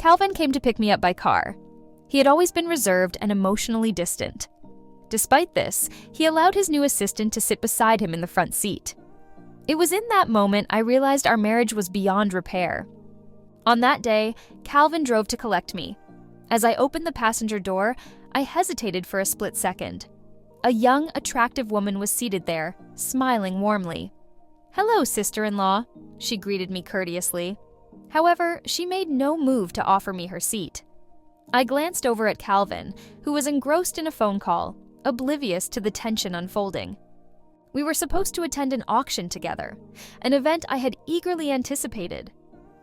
Calvin came to pick me up by car. He had always been reserved and emotionally distant. Despite this, he allowed his new assistant to sit beside him in the front seat. It was in that moment I realized our marriage was beyond repair. On that day, Calvin drove to collect me. As I opened the passenger door, I hesitated for a split second. A young, attractive woman was seated there, smiling warmly. "Hello, sister-in-law," she greeted me courteously. However, she made no move to offer me her seat. I glanced over at Calvin, who was engrossed in a phone call, oblivious to the tension unfolding. We were supposed to attend an auction together, an event I had eagerly anticipated.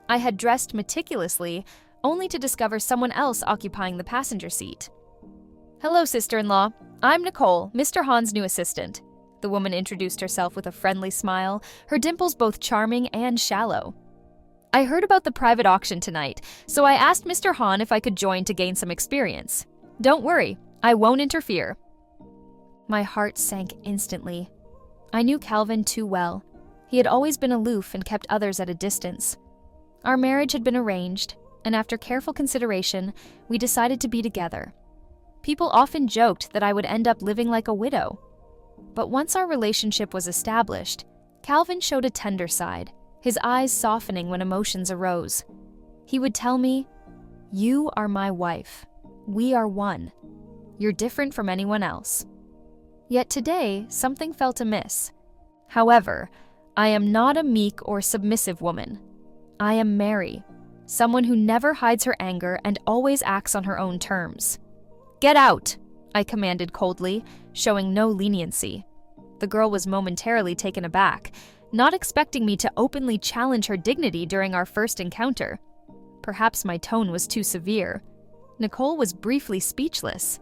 I had dressed meticulously, only to discover someone else occupying the passenger seat. "Hello, sister-in-law. I'm Nicole, Mr. Hahn's new assistant." The woman introduced herself with a friendly smile, her dimples both charming and shallow. "I heard about the private auction tonight, so I asked Mr. Hahn if I could join to gain some experience. Don't worry, I won't interfere." My heart sank instantly. I knew Calvin too well. He had always been aloof and kept others at a distance. Our marriage had been arranged, and after careful consideration, we decided to be together. People often joked that I would end up living like a widow. But once our relationship was established, Calvin showed a tender side, his eyes softening when emotions arose. He would tell me, "You are my wife. We are one. You're different from anyone else." Yet today, something felt amiss. However, I am not a meek or submissive woman. I am Mary, someone who never hides her anger and always acts on her own terms. "Get out," I commanded coldly, showing no leniency. The girl was momentarily taken aback, not expecting me to openly challenge her dignity during our first encounter. Perhaps my tone was too severe. Nicole was briefly speechless.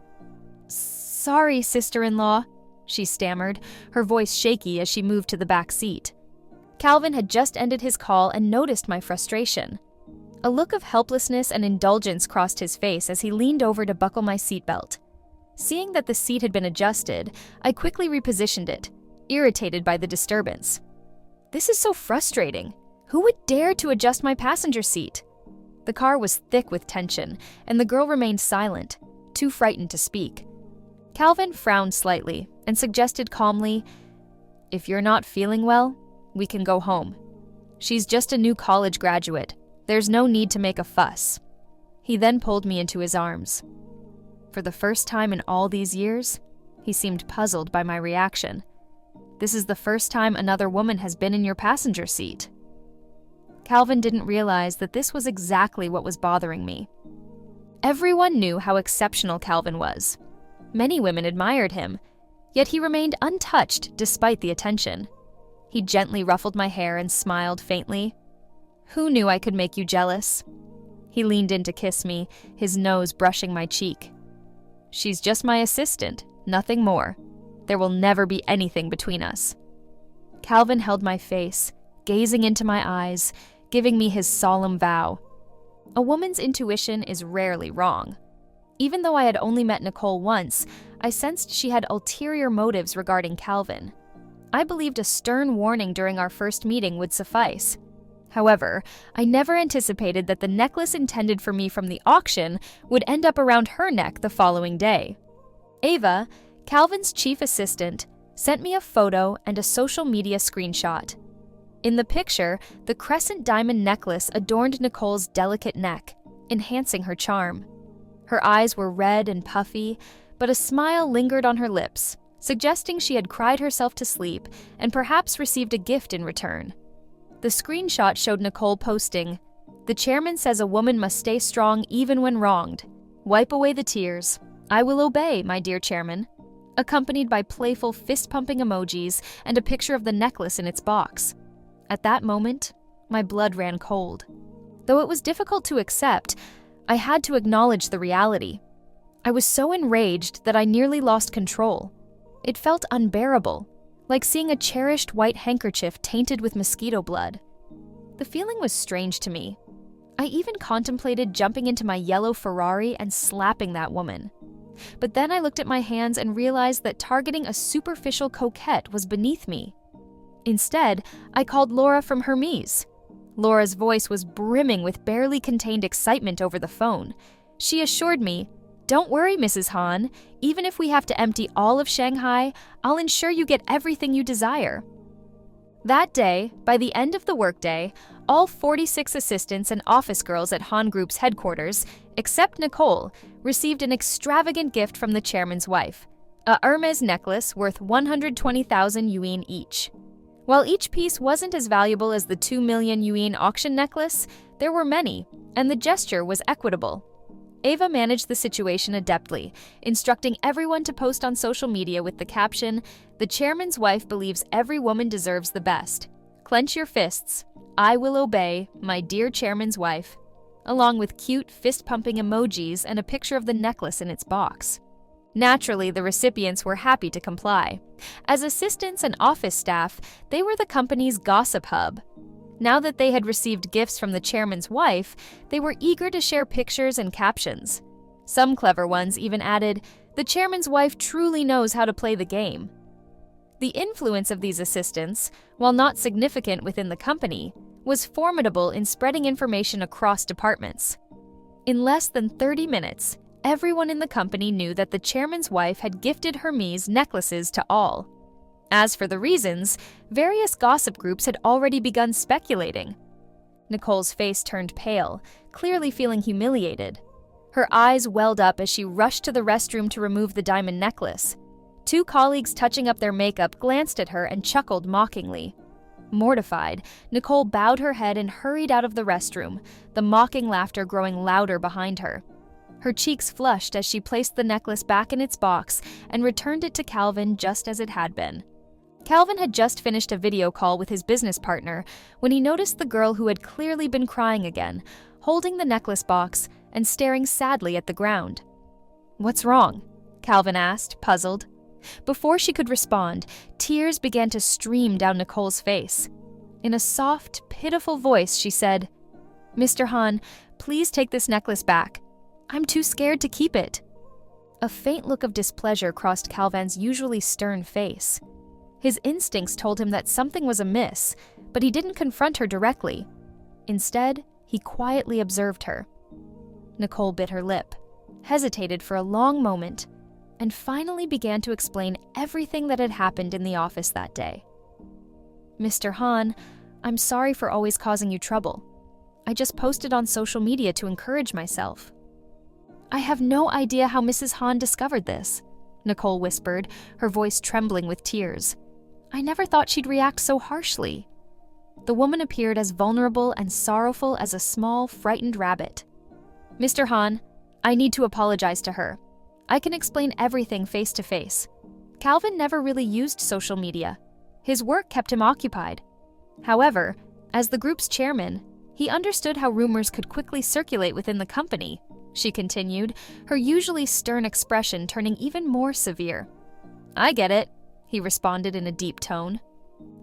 "Sorry, sister-in-law," she stammered, her voice shaky as she moved to the back seat. Calvin had just ended his call and noticed my frustration. A look of helplessness and indulgence crossed his face as he leaned over to buckle my seatbelt. Seeing that the seat had been adjusted, I quickly repositioned it, irritated by the disturbance. This is so frustrating. Who would dare to adjust my passenger seat? The car was thick with tension, and the girl remained silent, too frightened to speak. Calvin frowned slightly and suggested calmly, "If you're not feeling well, we can go home. She's just a new college graduate. There's no need to make a fuss." He then pulled me into his arms. For the first time in all these years, he seemed puzzled by my reaction. "This is the first time another woman has been in your passenger seat." Calvin didn't realize that this was exactly what was bothering me. Everyone knew how exceptional Calvin was. Many women admired him, yet he remained untouched despite the attention. He gently ruffled my hair and smiled faintly. "Who knew I could make you jealous?" He leaned in to kiss me, his nose brushing my cheek. "She's just my assistant, nothing more. There will never be anything between us." Calvin held my face, gazing into my eyes, giving me his solemn vow. A woman's intuition is rarely wrong. Even though I had only met Nicole once, I sensed she had ulterior motives regarding Calvin. I believed a stern warning during our first meeting would suffice. However, I never anticipated that the necklace intended for me from the auction would end up around her neck the following day. Ava, Calvin's chief assistant, sent me a photo and a social media screenshot. In the picture, the crescent diamond necklace adorned Nicole's delicate neck, enhancing her charm. Her eyes were red and puffy, but a smile lingered on her lips, suggesting she had cried herself to sleep and perhaps received a gift in return. The screenshot showed Nicole posting, "The chairman says a woman must stay strong even when wronged. Wipe away the tears. I will obey, my dear chairman," accompanied by playful fist-pumping emojis and a picture of the necklace in its box. At that moment, my blood ran cold. Though it was difficult to accept, I had to acknowledge the reality. I was so enraged that I nearly lost control. It felt unbearable, like seeing a cherished white handkerchief tainted with mosquito blood. The feeling was strange to me. I even contemplated jumping into my yellow Ferrari and slapping that woman. But then I looked at my hands and realized that targeting a superficial coquette was beneath me. Instead, I called Laura from Hermes. Laura's voice was brimming with barely contained excitement over the phone. She assured me, "Don't worry, Mrs. Han. Even if we have to empty all of Shanghai, I'll ensure you get everything you desire." That day, by the end of the workday, all 46 assistants and office girls at Han Group's headquarters, except Nicole, received an extravagant gift from the chairman's wife, a Hermes necklace worth 120,000 yuan each. While each piece wasn't as valuable as the 2 million yuan auction necklace, there were many, and the gesture was equitable. Ava managed the situation adeptly, instructing everyone to post on social media with the caption, "The chairman's wife believes every woman deserves the best. Clench your fists. I will obey, my dear chairman's wife," along with cute fist-pumping emojis and a picture of the necklace in its box. Naturally, the recipients were happy to comply. As assistants and office staff, they were the company's gossip hub. Now that they had received gifts from the chairman's wife, they were eager to share pictures and captions. Some clever ones even added, "The chairman's wife truly knows how to play the game." The influence of these assistants, while not significant within the company, was formidable in spreading information across departments. In less than 30 minutes, everyone in the company knew that the chairman's wife had gifted Hermes necklaces to all. As for the reasons, various gossip groups had already begun speculating. Nicole's face turned pale, clearly feeling humiliated. Her eyes welled up as she rushed to the restroom to remove the diamond necklace. Two colleagues touching up their makeup glanced at her and chuckled mockingly. Mortified, Nicole bowed her head and hurried out of the restroom, the mocking laughter growing louder behind her. Her cheeks flushed as she placed the necklace back in its box and returned it to Calvin just as it had been. Calvin had just finished a video call with his business partner when he noticed the girl who had clearly been crying again, holding the necklace box and staring sadly at the ground. "What's wrong?" Calvin asked, puzzled. Before she could respond, tears began to stream down Nicole's face. In a soft, pitiful voice, she said, "Mr. Han, please take this necklace back. I'm too scared to keep it." A faint look of displeasure crossed Calvin's usually stern face. His instincts told him that something was amiss, but he didn't confront her directly. Instead, he quietly observed her. Nicole bit her lip, hesitated for a long moment, and finally began to explain everything that had happened in the office that day. "Mr. Han, I'm sorry for always causing you trouble. I just posted on social media to encourage myself." "I have no idea how Mrs. Han discovered this," Nicole whispered, her voice trembling with tears. "I never thought she'd react so harshly." The woman appeared as vulnerable and sorrowful as a small, frightened rabbit. "Mr. Han, I need to apologize to her. I can explain everything face to face. Calvin never really used social media. His work kept him occupied. However, as the group's chairman, he understood how rumors could quickly circulate within the company," she continued, her usually stern expression turning even more severe. "I get it," he responded in a deep tone.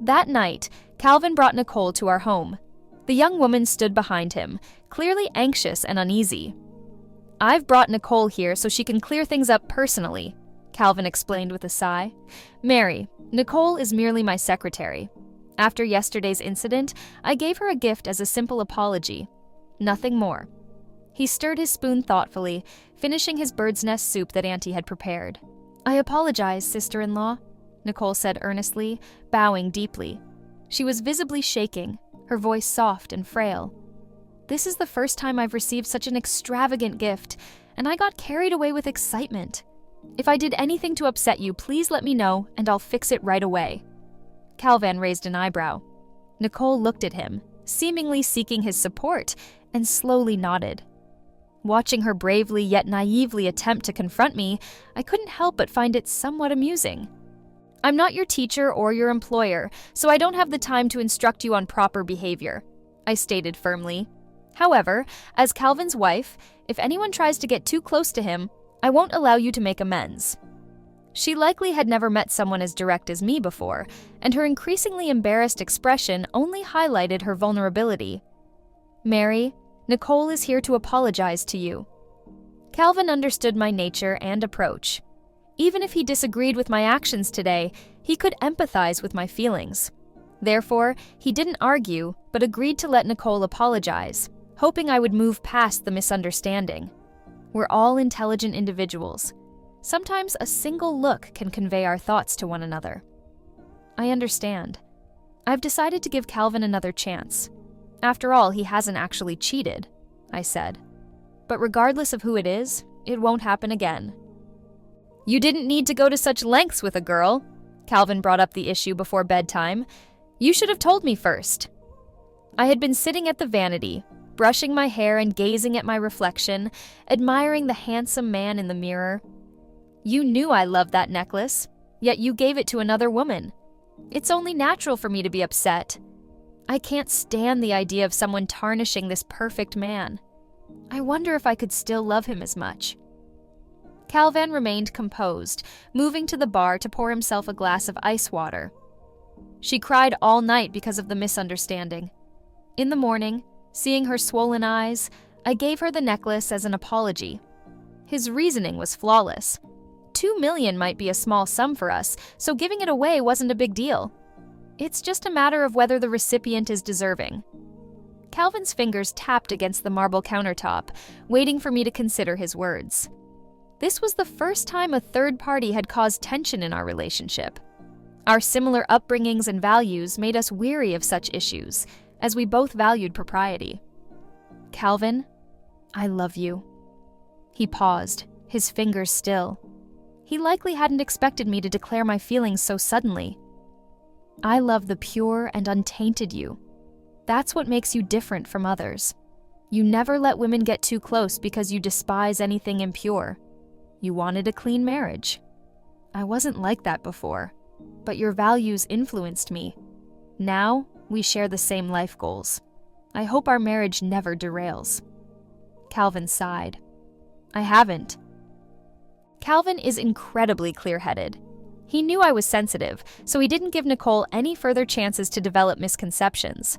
That night, Calvin brought Nicole to our home. The young woman stood behind him, clearly anxious and uneasy. "I've brought Nicole here so she can clear things up personally," Calvin explained with a sigh. "Mary, Nicole is merely my secretary. After yesterday's incident, I gave her a gift as a simple apology. Nothing more." He stirred his spoon thoughtfully, finishing his bird's nest soup that Auntie had prepared. "I apologize, sister-in-law," Nicole said earnestly, bowing deeply. She was visibly shaking, her voice soft and frail. "This is the first time I've received such an extravagant gift, and I got carried away with excitement. If I did anything to upset you, please let me know, and I'll fix it right away." Calvin raised an eyebrow. Nicole looked at him, seemingly seeking his support, and slowly nodded. Watching her bravely yet naively attempt to confront me, I couldn't help but find it somewhat amusing. "I'm not your teacher or your employer, so I don't have the time to instruct you on proper behavior," I stated firmly. "However, as Calvin's wife, if anyone tries to get too close to him, I won't allow you to make amends." She likely had never met someone as direct as me before, and her increasingly embarrassed expression only highlighted her vulnerability. "Mary, Nicole is here to apologize to you." Calvin understood my nature and approach. Even if he disagreed with my actions today, he could empathize with my feelings. Therefore, he didn't argue, but agreed to let Nicole apologize, hoping I would move past the misunderstanding. We're all intelligent individuals. Sometimes a single look can convey our thoughts to one another. I understand. I've decided to give Calvin another chance. After all, he hasn't actually cheated, I said. But regardless of who it is, it won't happen again. You didn't need to go to such lengths with a girl. Calvin brought up the issue before bedtime. You should have told me first. I had been sitting at the vanity, brushing my hair and gazing at my reflection, admiring the handsome man in the mirror. You knew I loved that necklace, yet you gave it to another woman. It's only natural for me to be upset. I can't stand the idea of someone tarnishing this perfect man. I wonder if I could still love him as much. Calvin remained composed, moving to the bar to pour himself a glass of ice water. She cried all night because of the misunderstanding. In the morning, seeing her swollen eyes, I gave her the necklace as an apology. His reasoning was flawless. $2 million might be a small sum for us, so giving it away wasn't a big deal. It's just a matter of whether the recipient is deserving. Calvin's fingers tapped against the marble countertop, waiting for me to consider his words. This was the first time a third party had caused tension in our relationship. Our similar upbringings and values made us weary of such issues, as we both valued propriety. Calvin, I love you. He paused, his fingers still. He likely hadn't expected me to declare my feelings so suddenly. I love the pure and untainted you. That's what makes you different from others. You never let women get too close because you despise anything impure. You wanted a clean marriage. I wasn't like that before, but your values influenced me. Now, we share the same life goals. I hope our marriage never derails. Calvin sighed. I haven't. Calvin is incredibly clear-headed. He knew I was sensitive, so he didn't give Nicole any further chances to develop misconceptions.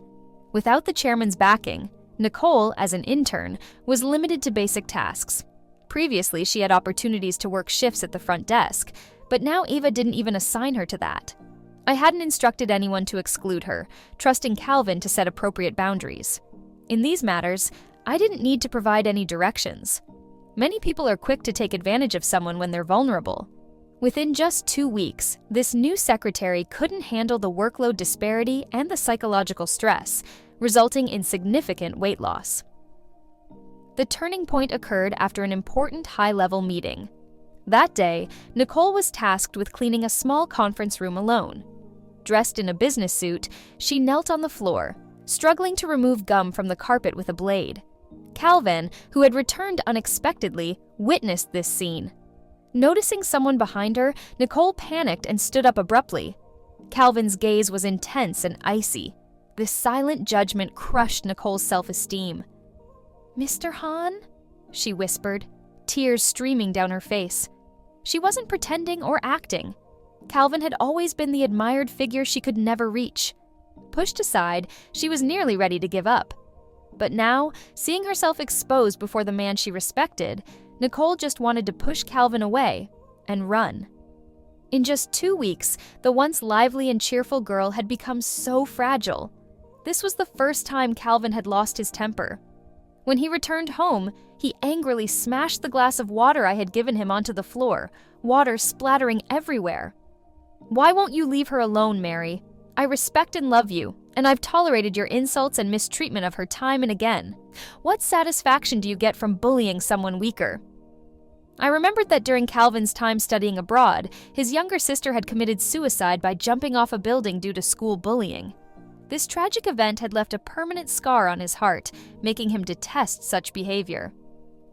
Without the chairman's backing, Nicole, as an intern, was limited to basic tasks. Previously, she had opportunities to work shifts at the front desk, but now Eva didn't even assign her to that. I hadn't instructed anyone to exclude her, trusting Calvin to set appropriate boundaries. In these matters, I didn't need to provide any directions. Many people are quick to take advantage of someone when they're vulnerable. Within just 2 weeks, this new secretary couldn't handle the workload disparity and the psychological stress, resulting in significant weight loss. The turning point occurred after an important high-level meeting. That day, Nicole was tasked with cleaning a small conference room alone. Dressed in a business suit, she knelt on the floor, struggling to remove gum from the carpet with a blade. Calvin, who had returned unexpectedly, witnessed this scene. Noticing someone behind her, Nicole panicked and stood up abruptly. Calvin's gaze was intense and icy. This silent judgment crushed Nicole's self-esteem. "Mr. Hahn?" she whispered, tears streaming down her face. She wasn't pretending or acting. Calvin had always been the admired figure she could never reach. Pushed aside, she was nearly ready to give up. But now, seeing herself exposed before the man she respected, Nicole just wanted to push Calvin away and run. In just 2 weeks, the once lively and cheerful girl had become so fragile. This was the first time Calvin had lost his temper. When he returned home, he angrily smashed the glass of water I had given him onto the floor, water splattering everywhere. "Why won't you leave her alone, Mary? I respect and love you, and I've tolerated your insults and mistreatment of her time and again. What satisfaction do you get from bullying someone weaker?" I remembered that during Calvin's time studying abroad, his younger sister had committed suicide by jumping off a building due to school bullying. This tragic event had left a permanent scar on his heart, making him detest such behavior.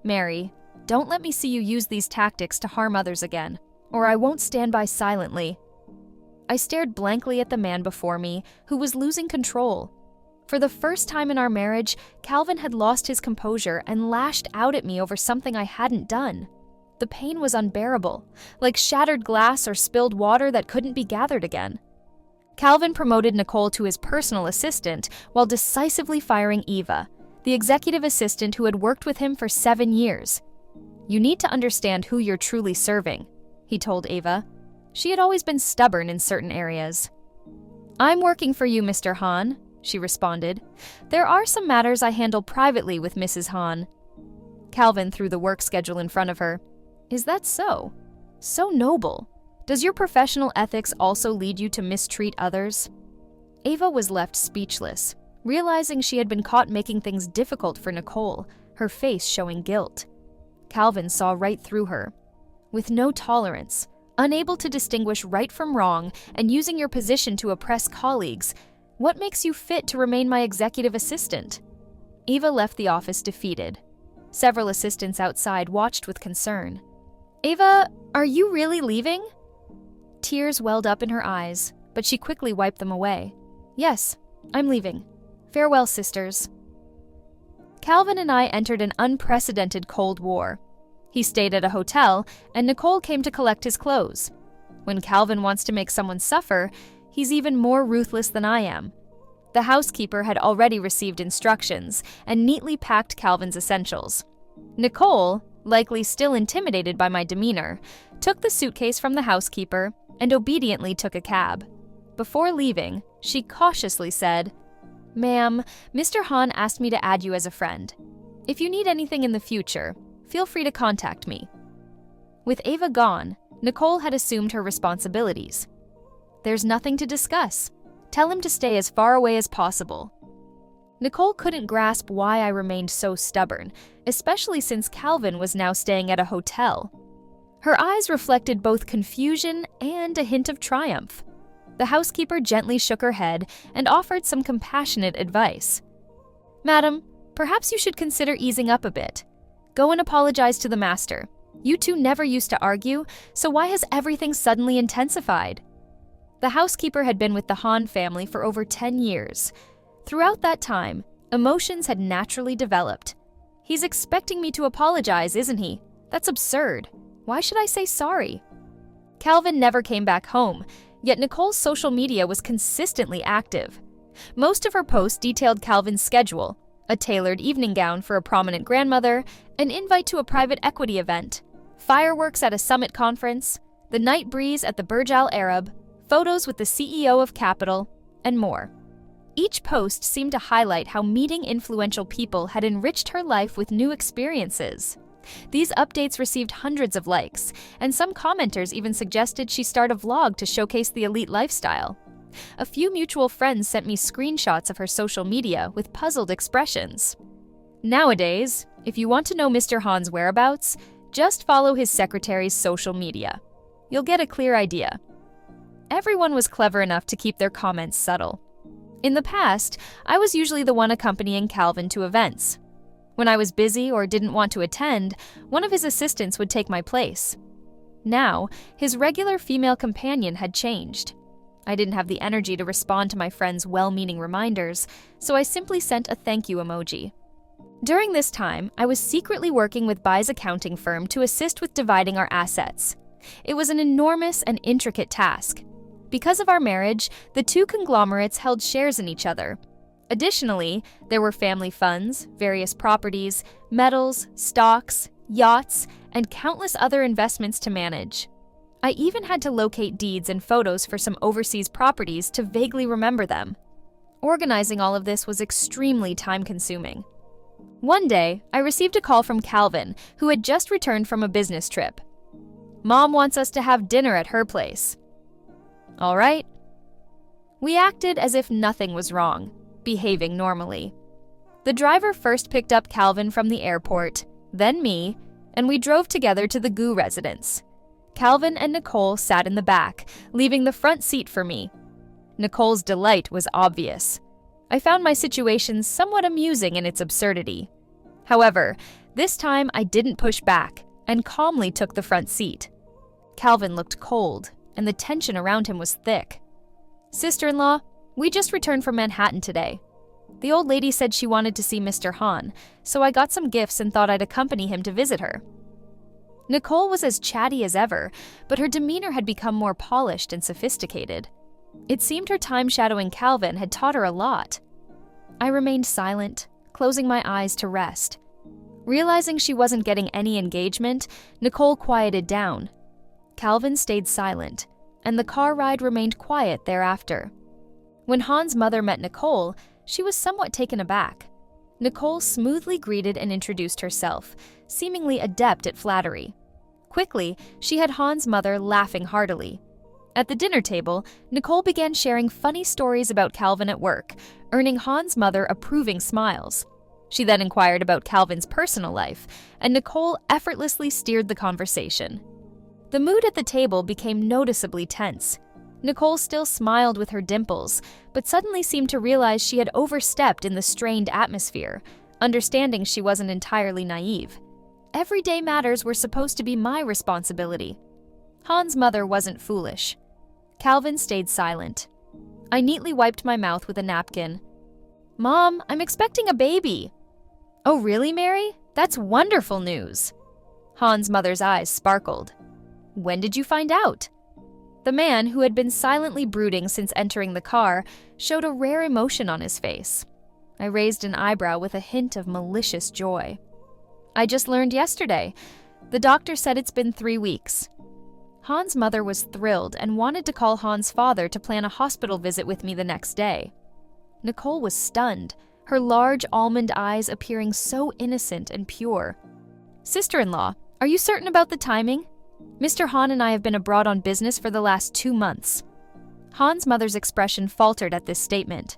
"Mary, don't let me see you use these tactics to harm others again, or I won't stand by silently." I stared blankly at the man before me, who was losing control. For the first time in our marriage, Calvin had lost his composure and lashed out at me over something I hadn't done. The pain was unbearable, like shattered glass or spilled water that couldn't be gathered again. Calvin promoted Nicole to his personal assistant while decisively firing Eva, the executive assistant who had worked with him for 7 years. "You need to understand who you're truly serving," he told Eva. She had always been stubborn in certain areas. "I'm working for you, Mr. Han," she responded. "There are some matters I handle privately with Mrs. Han." Calvin threw the work schedule in front of her. "Is that so? So noble. Does your professional ethics also lead you to mistreat others?" Ava was left speechless, realizing she had been caught making things difficult for Nicole, her face showing guilt. Calvin saw right through her. With no tolerance, unable to distinguish right from wrong, and using your position to oppress colleagues, what makes you fit to remain my executive assistant? Eva left the office defeated. Several assistants outside watched with concern. "Ava, are you really leaving?" Tears welled up in her eyes, but she quickly wiped them away. "Yes, I'm leaving. Farewell, sisters." Calvin and I entered an unprecedented Cold War. He stayed at a hotel, and Nicole came to collect his clothes. When Calvin wants to make someone suffer, he's even more ruthless than I am. The housekeeper had already received instructions and neatly packed Calvin's essentials. Nicole, likely still intimidated by my demeanor, took the suitcase from the housekeeper and obediently took a cab. Before leaving, she cautiously said, "Ma'am, Mr. Han asked me to add you as a friend. If you need anything in the future, feel free to contact me." With Ava gone, Nicole had assumed her responsibilities. "There's nothing to discuss. Tell him to stay as far away as possible." Nicole couldn't grasp why I remained so stubborn, especially since Calvin was now staying at a hotel. Her eyes reflected both confusion and a hint of triumph. The housekeeper gently shook her head and offered some compassionate advice. "Madam, perhaps you should consider easing up a bit. Go and apologize to the master. You two never used to argue, so why has everything suddenly intensified?" The housekeeper had been with the Han family for over 10 years. Throughout that time, emotions had naturally developed. "He's expecting me to apologize, isn't he? That's absurd. Why should I say sorry?" Calvin never came back home, yet Nicole's social media was consistently active. Most of her posts detailed Calvin's schedule: a tailored evening gown for a prominent grandmother, an invite to a private equity event, fireworks at a summit conference, the night breeze at the Burj Al Arab, photos with the CEO of Capital, and more. Each post seemed to highlight how meeting influential people had enriched her life with new experiences. These updates received hundreds of likes, and some commenters even suggested she start a vlog to showcase the elite lifestyle. A few mutual friends sent me screenshots of her social media with puzzled expressions. Nowadays, if you want to know Mr. Han's whereabouts, just follow his secretary's social media. You'll get a clear idea. Everyone was clever enough to keep their comments subtle. In the past, I was usually the one accompanying Calvin to events. When I was busy or didn't want to attend, one of his assistants would take my place. Now, his regular female companion had changed. I didn't have the energy to respond to my friend's well-meaning reminders, so I simply sent a thank you emoji. During this time, I was secretly working with Bai's accounting firm to assist with dividing our assets. It was an enormous and intricate task. Because of our marriage, the two conglomerates held shares in each other. Additionally, there were family funds, various properties, metals, stocks, yachts, and countless other investments to manage. I even had to locate deeds and photos for some overseas properties to vaguely remember them. Organizing all of this was extremely time-consuming. One day, I received a call from Calvin, who had just returned from a business trip. "Mom wants us to have dinner at her place." "All right." We acted as if nothing was wrong, behaving normally. The driver first picked up Calvin from the airport, then me, and we drove together to the Gu residence. Calvin and Nicole sat in the back, leaving the front seat for me. Nicole's delight was obvious. I found my situation somewhat amusing in its absurdity. However, this time I didn't push back and calmly took the front seat. Calvin looked cold, and the tension around him was thick. "Sister-in-law, we just returned from Manhattan today. The old lady said she wanted to see Mr. Han, so I got some gifts and thought I'd accompany him to visit her." Nicole was as chatty as ever, but her demeanor had become more polished and sophisticated. It seemed her time shadowing Calvin had taught her a lot. I remained silent, closing my eyes to rest. Realizing she wasn't getting any engagement, Nicole quieted down. Calvin stayed silent, and the car ride remained quiet thereafter. When Han's mother met Nicole, she was somewhat taken aback. Nicole smoothly greeted and introduced herself, seemingly adept at flattery. Quickly, she had Han's mother laughing heartily. At the dinner table, Nicole began sharing funny stories about Calvin at work, earning Han's mother approving smiles. She then inquired about Calvin's personal life, and Nicole effortlessly steered the conversation. The mood at the table became noticeably tense. Nicole still smiled with her dimples, but suddenly seemed to realize she had overstepped in the strained atmosphere, understanding she wasn't entirely naive. Everyday matters were supposed to be my responsibility. Han's mother wasn't foolish. Calvin stayed silent. I neatly wiped my mouth with a napkin. "Mom, I'm expecting a baby." "Oh, really, Mary? That's wonderful news." Han's mother's eyes sparkled. "When did you find out?" The man, who had been silently brooding since entering the car, showed a rare emotion on his face. I raised an eyebrow with a hint of malicious joy. "I just learned yesterday. The doctor said it's been 3 weeks." Han's mother was thrilled and wanted to call Han's father to plan a hospital visit with me the next day. Nicole was stunned, her large almond eyes appearing so innocent and pure. "Sister-in-law, are you certain about the timing? Mr. Han and I have been abroad on business for the last 2 months. Han's mother's expression faltered at this statement.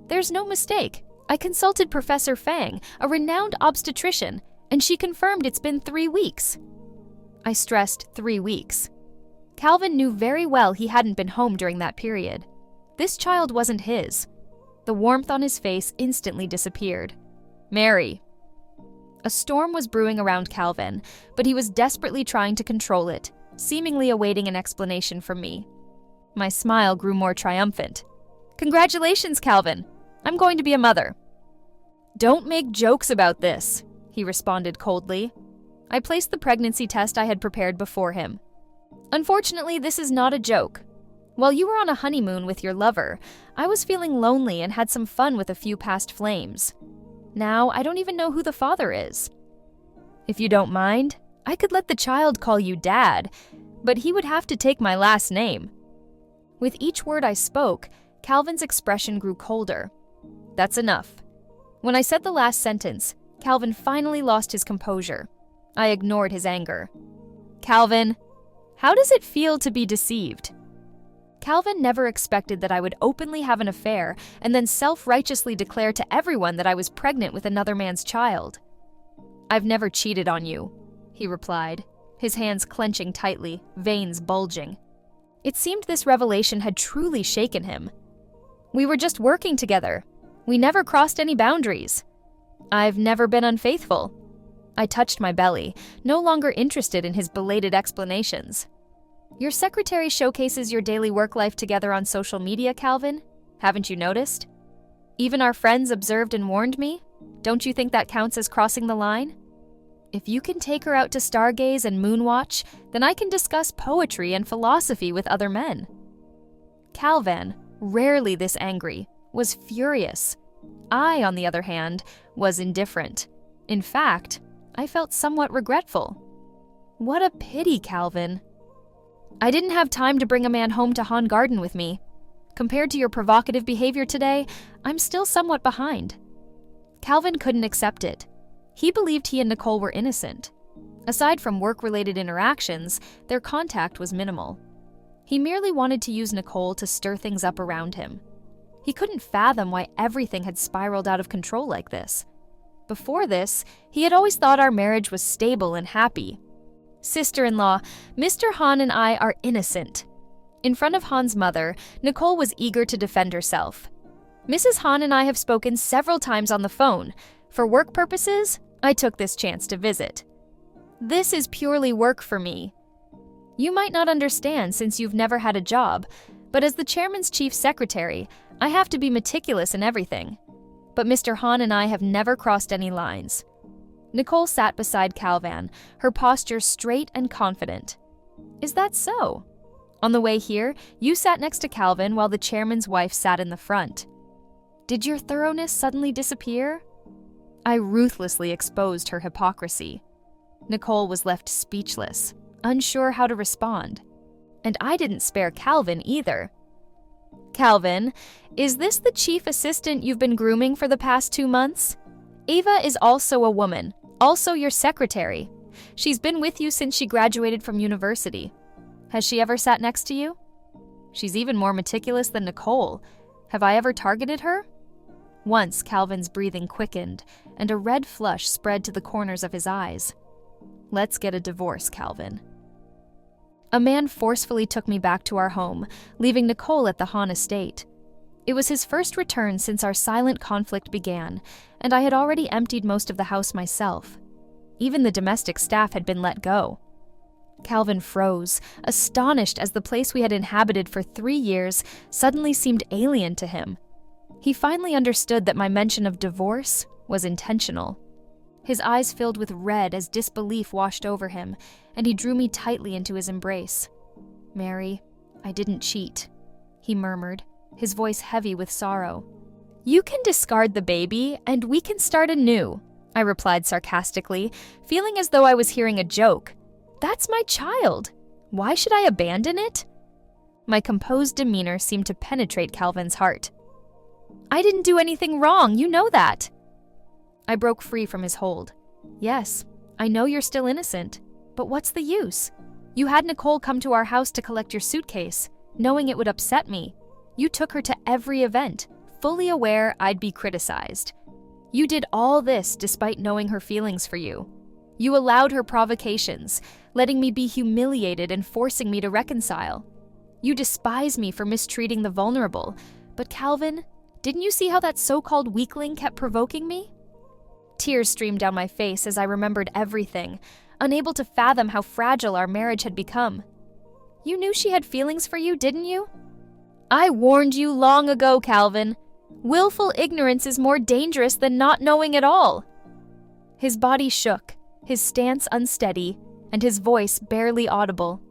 "There's no mistake. I consulted Professor Fang, a renowned obstetrician, and she confirmed it's been 3 weeks. I stressed 3 weeks. Calvin knew very well he hadn't been home during that period. This child wasn't his. The warmth on his face instantly disappeared. "Mary." A storm was brewing around Calvin, but he was desperately trying to control it, seemingly awaiting an explanation from me. My smile grew more triumphant. "Congratulations, Calvin. I'm going to be a mother." "Don't make jokes about this," he responded coldly. I placed the pregnancy test I had prepared before him. "Unfortunately, this is not a joke. While you were on a honeymoon with your lover, I was feeling lonely and had some fun with a few past flames. Now, I don't even know who the father is. If you don't mind, I could let the child call you Dad, but he would have to take my last name." With each word I spoke, Calvin's expression grew colder. "That's enough." When I said the last sentence, Calvin finally lost his composure. I ignored his anger. "Calvin, how does it feel to be deceived?" Calvin never expected that I would openly have an affair and then self-righteously declare to everyone that I was pregnant with another man's child. "I've never cheated on you," he replied, his hands clenching tightly, veins bulging. It seemed this revelation had truly shaken him. "We were just working together. We never crossed any boundaries. I've never been unfaithful." I touched my belly, no longer interested in his belated explanations. "Your secretary showcases your daily work life together on social media, Calvin. Haven't you noticed? Even our friends observed and warned me. Don't you think that counts as crossing the line? If you can take her out to stargaze and moonwatch, then I can discuss poetry and philosophy with other men." Calvin, rarely this angry, was furious. I, on the other hand, was indifferent. In fact, I felt somewhat regretful. What a pity, Calvin. "I didn't have time to bring a man home to Han Garden with me. Compared to your provocative behavior today, I'm still somewhat behind." Calvin couldn't accept it. He believed he and Nicole were innocent. Aside from work-related interactions, their contact was minimal. He merely wanted to use Nicole to stir things up around him. He couldn't fathom why everything had spiraled out of control like this. Before this, he had always thought our marriage was stable and happy. "Sister-in-law, Mr. Han and I are innocent." In front of Han's mother, Nicole was eager to defend herself. "Mrs. Han and I have spoken several times on the phone. For work purposes, I took this chance to visit. This is purely work for me. You might not understand since you've never had a job, but as the chairman's chief secretary, I have to be meticulous in everything. But Mr. Han and I have never crossed any lines." Nicole sat beside Calvin, her posture straight and confident. "Is that so? On the way here, you sat next to Calvin while the chairman's wife sat in the front. Did your thoroughness suddenly disappear?" I ruthlessly exposed her hypocrisy. Nicole was left speechless, unsure how to respond. And I didn't spare Calvin either. Calvin, is this the chief assistant you've been grooming for the past 2 months? Ava is also a woman, also your secretary. She's been with you since she graduated from university. Has she ever sat next to you? She's even more meticulous than Nicole. Have I ever targeted her? Once, Calvin's breathing quickened, and a red flush spread to the corners of his eyes. Let's get a divorce, Calvin. A man forcefully took me back to our home, leaving Nicole at the Hahn estate. It was his first return since our silent conflict began, and I had already emptied most of the house myself. Even the domestic staff had been let go. Calvin froze, astonished as the place we had inhabited for 3 years suddenly seemed alien to him. He finally understood that my mention of divorce was intentional. His eyes filled with red as disbelief washed over him, and he drew me tightly into his embrace. "Mary, I didn't cheat," he murmured, his voice heavy with sorrow. "You can discard the baby, and we can start anew," I replied sarcastically, feeling as though I was hearing a joke. "That's my child. Why should I abandon it?" My composed demeanor seemed to penetrate Calvin's heart. "I didn't do anything wrong, you know that." I broke free from his hold. "Yes, I know you're still innocent, but what's the use? You had Nicole come to our house to collect your suitcase, knowing it would upset me. You took her to every event, fully aware I'd be criticized. You did all this despite knowing her feelings for you. You allowed her provocations, letting me be humiliated and forcing me to reconcile. You despise me for mistreating the vulnerable, but Calvin, didn't you see how that so-called weakling kept provoking me?" Tears streamed down my face as I remembered everything, unable to fathom how fragile our marriage had become. "You knew she had feelings for you, didn't you?" "I warned you long ago, Calvin. Willful ignorance is more dangerous than not knowing at all." His body shook, his stance unsteady, and his voice barely audible.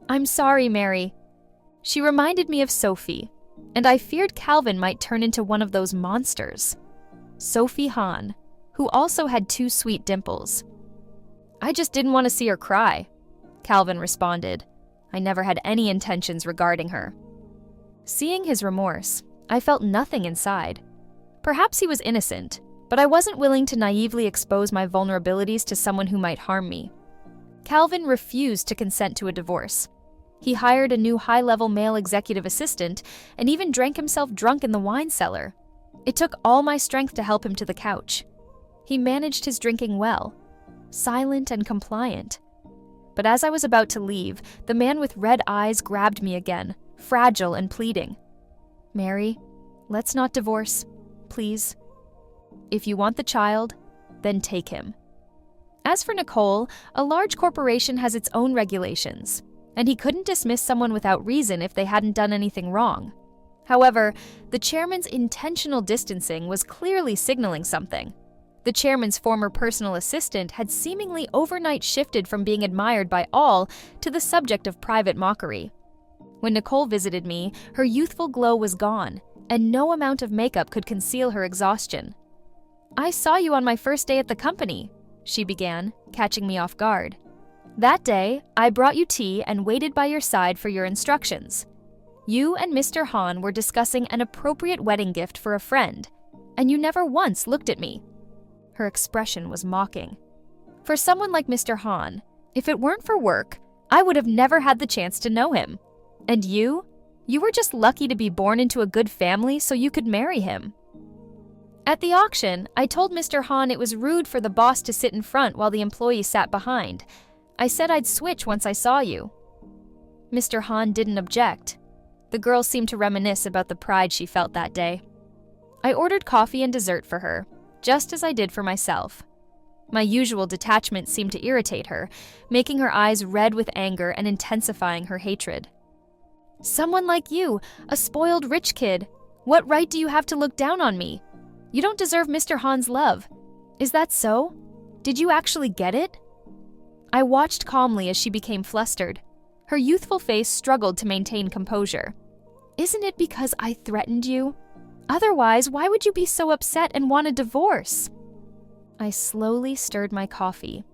"I'm sorry, Mary." She reminded me of Sophie, and I feared Calvin might turn into one of those monsters. Sophie Hahn, who also had 2 sweet dimples. "I just didn't want to see her cry," Calvin responded. I never had any intentions regarding her. Seeing his remorse, I felt nothing inside. Perhaps he was innocent, but I wasn't willing to naively expose my vulnerabilities to someone who might harm me. Calvin refused to consent to a divorce. He hired a new high-level male executive assistant and even drank himself drunk in the wine cellar. It took all my strength to help him to the couch. He managed his drinking well, silent and compliant. But as I was about to leave, the man with red eyes grabbed me again, fragile and pleading. "Mary, let's not divorce, please. If you want the child, then take him." As for Nicole, a large corporation has its own regulations, and he couldn't dismiss someone without reason if they hadn't done anything wrong. However, the chairman's intentional distancing was clearly signaling something. The chairman's former personal assistant had seemingly overnight shifted from being admired by all to the subject of private mockery. When Nicole visited me, her youthful glow was gone, and no amount of makeup could conceal her exhaustion. "I saw you on my first day at the company," she began, catching me off guard. "That day, I brought you tea and waited by your side for your instructions. You and Mr. Hahn were discussing an appropriate wedding gift for a friend, and you never once looked at me." Her expression was mocking. For someone like Mr. Hahn, if it weren't for work, I would have never had the chance to know him. And you were just lucky to be born into a good family so you could marry him. At the auction, I told Mr. Hahn it was rude for the boss to sit in front while the employee sat behind. I said I'd switch once I saw you. Mr. Hahn didn't object. The girl seemed to reminisce about the pride she felt that day. I ordered coffee and dessert for her, just as I did for myself. My usual detachment seemed to irritate her, making her eyes red with anger and intensifying her hatred. "Someone like you, a spoiled rich kid, what right do you have to look down on me? You don't deserve Mr. Hahn's love. Is that so? Did you actually get it?" I watched calmly as she became flustered. Her youthful face struggled to maintain composure. "Isn't it because I threatened you? Otherwise, why would you be so upset and want a divorce?" I slowly stirred my coffee.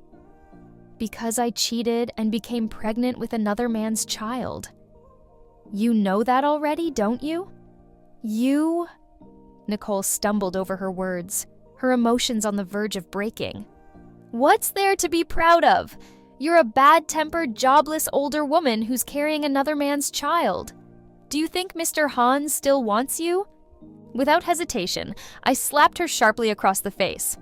"Because I cheated and became pregnant with another man's child." You know that already, don't you? You... Nicole stumbled over her words, her emotions on the verge of breaking. What's there to be proud of? You're a bad-tempered, jobless older woman who's carrying another man's child. Do you think Mr. Hans still wants you? Without hesitation, I slapped her sharply across the face.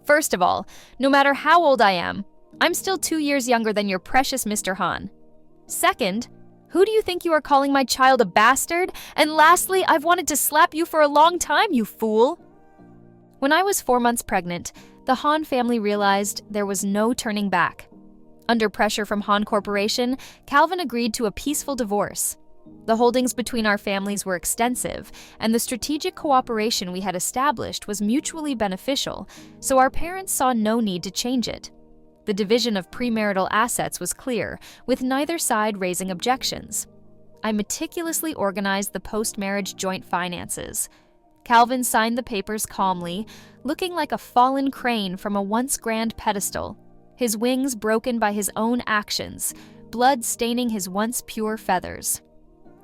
First of all, no matter how old I am, I'm still 2 years younger than your precious Mr. Han. Second, who do you think you are calling my child a bastard? And lastly, I've wanted to slap you for a long time, you fool. When I was 4 months pregnant, the Han family realized there was no turning back. Under pressure from Han Corporation, Calvin agreed to a peaceful divorce. The holdings between our families were extensive, and the strategic cooperation we had established was mutually beneficial, so our parents saw no need to change it. The division of premarital assets was clear, with neither side raising objections. I meticulously organized the post-marriage joint finances. Calvin signed the papers calmly, looking like a fallen crane from a once grand pedestal, his wings broken by his own actions, blood staining his once pure feathers.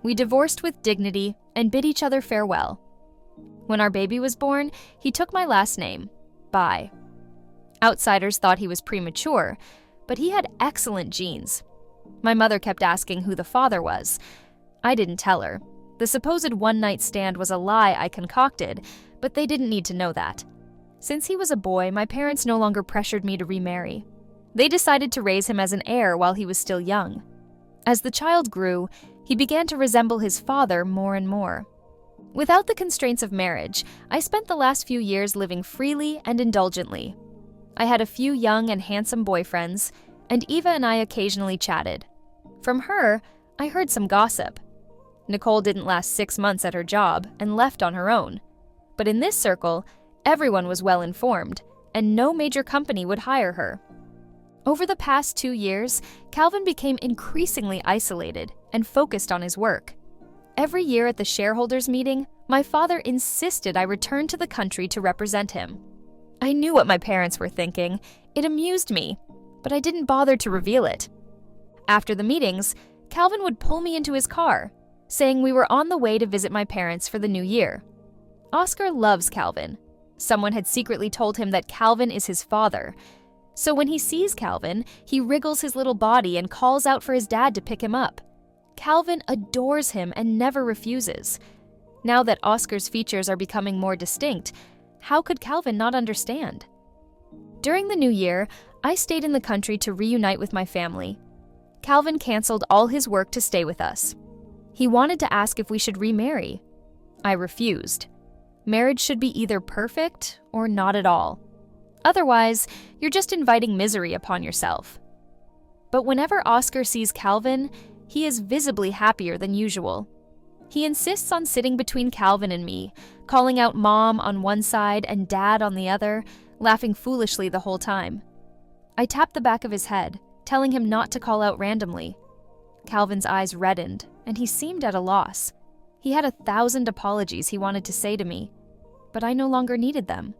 We divorced with dignity and bid each other farewell. When our baby was born, he took my last name, Bai. Outsiders thought he was premature, but he had excellent genes. My mother kept asking who the father was. I didn't tell her. The supposed one-night stand was a lie I concocted, but they didn't need to know that. Since he was a boy, my parents no longer pressured me to remarry. They decided to raise him as an heir while he was still young. As the child grew, he began to resemble his father more and more. Without the constraints of marriage, I spent the last few years living freely and indulgently. I had a few young and handsome boyfriends, and Eva and I occasionally chatted. From her, I heard some gossip. Nicole didn't last 6 months at her job and left on her own. But in this circle, everyone was well informed, and no major company would hire her. Over the past 2 years, Calvin became increasingly isolated and focused on his work. Every year at the shareholders' meeting, my father insisted I return to the country to represent him. I knew what my parents were thinking. It amused me, but I didn't bother to reveal it. After the meetings, Calvin would pull me into his car, saying we were on the way to visit my parents for the new year. Oscar loves Calvin. Someone had secretly told him that Calvin is his father. So when he sees Calvin, he wriggles his little body and calls out for his dad to pick him up. Calvin adores him and never refuses. Now that Oscar's features are becoming more distinct, how could Calvin not understand? During the new year, I stayed in the country to reunite with my family. Calvin canceled all his work to stay with us. He wanted to ask if we should remarry. I refused. Marriage should be either perfect or not at all. Otherwise, you're just inviting misery upon yourself. But whenever Oscar sees Calvin, he is visibly happier than usual. He insists on sitting between Calvin and me, calling out Mom on one side and Dad on the other, laughing foolishly the whole time. I tapped the back of his head, telling him not to call out randomly. Calvin's eyes reddened, and he seemed at a loss. He had 1,000 apologies he wanted to say to me, but I no longer needed them.